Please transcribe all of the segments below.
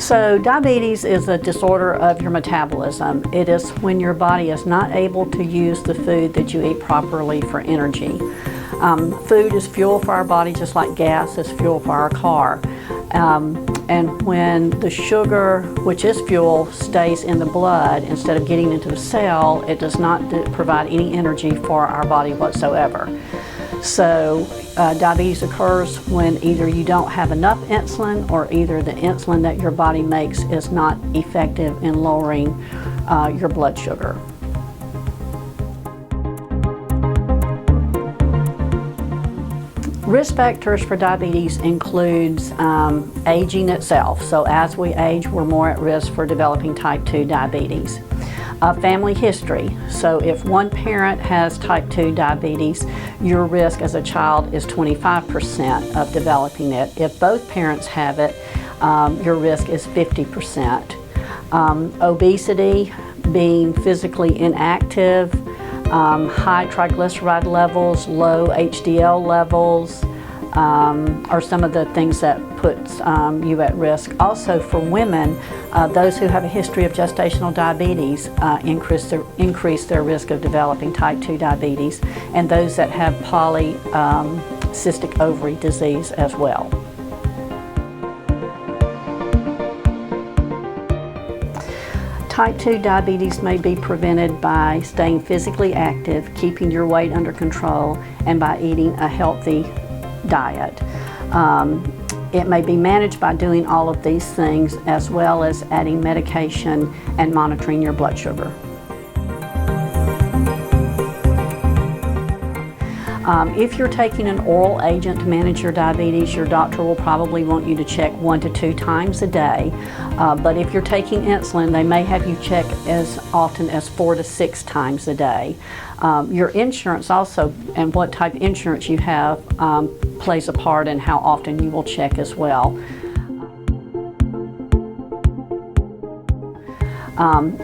So diabetes is a disorder of your metabolism. It is when your body is not able to use the food that you eat properly for energy. Food is fuel for our body just like gas is fuel for our car. And when the sugar, which is fuel, stays in the blood instead of getting into the cell, it does not provide any energy for our body whatsoever. So diabetes occurs when either you don't have enough insulin or either the insulin that your body makes is not effective in lowering your blood sugar. Risk factors for diabetes includes aging itself. So as we age, we're more at risk for developing type 2 diabetes. Family history. So if one parent has type 2 diabetes, your risk as a child is 25% of developing it. If both parents have it, your risk is 50%. Obesity, being physically inactive, high triglyceride levels, low HDL levels are some of the things that puts you at risk. Also for women, those who have a history of gestational diabetes increase their risk of developing type 2 diabetes, and those that have polycystic ovary disease as well. Type 2 diabetes may be prevented by staying physically active, keeping your weight under control, and by eating a healthy diet. It may be managed by doing all of these things as well as adding medication and monitoring your blood sugar. If you're taking an oral agent to manage your diabetes, your doctor will probably want you to check 1 to 2 times a day. But if you're taking insulin, they may have you check as often as 4 to 6 times a day. Your insurance also, and what type of insurance you have, plays a part in how often you will check as well.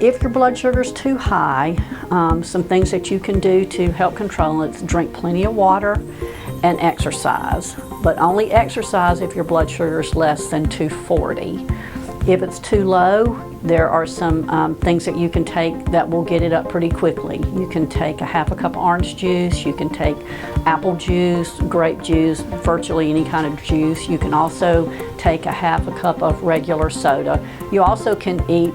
If your blood sugar is too high, some things that you can do to help control it is drink plenty of water and exercise, but only exercise if your blood sugar is less than 240. If it's too low, there are some things that you can take that will get it up pretty quickly. You can take a half a cup of orange juice, you can take apple juice, grape juice, virtually any kind of juice. You can also take a half a cup of regular soda. You also can eat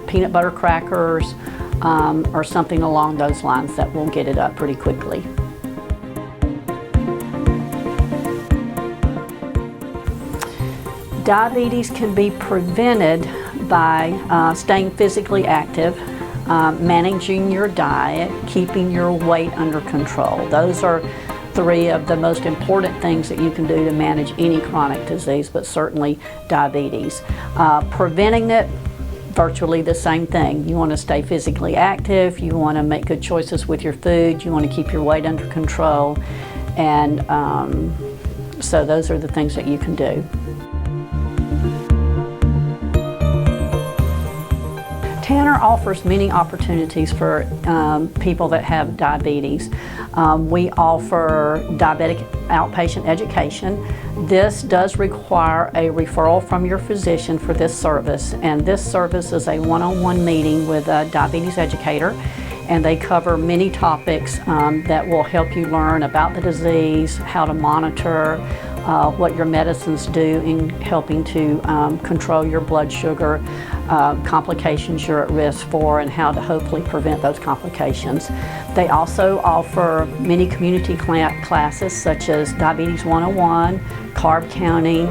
peanut butter crackers or something along those lines that will get it up pretty quickly. Diabetes can be prevented by staying physically active, managing your diet, keeping your weight under control. Those are 3 of the most important things that you can do to manage any chronic disease, but certainly diabetes. Preventing it, virtually the same thing. You want to stay physically active, you want to make good choices with your food, you want to keep your weight under control, and so those are the things that you can do. Tanner offers many opportunities for people that have diabetes. We offer diabetic outpatient education. This does require a referral from your physician for this service, and this service is a one-on-one meeting with a diabetes educator, and they cover many topics that will help you learn about the disease, how to monitor, what your medicines do in helping to control your blood sugar, complications you're at risk for, and how to hopefully prevent those complications. They also offer many community classes such as Diabetes 101, Carb Counting,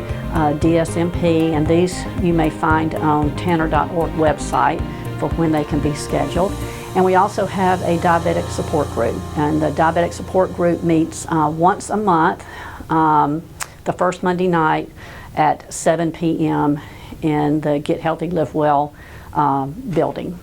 DSMP, and these you may find on tanner.org website for when they can be scheduled. And we also have a diabetic support group, and the diabetic support group meets once a month, the first Monday night at 7 p.m. in the Get Healthy, Live Well building.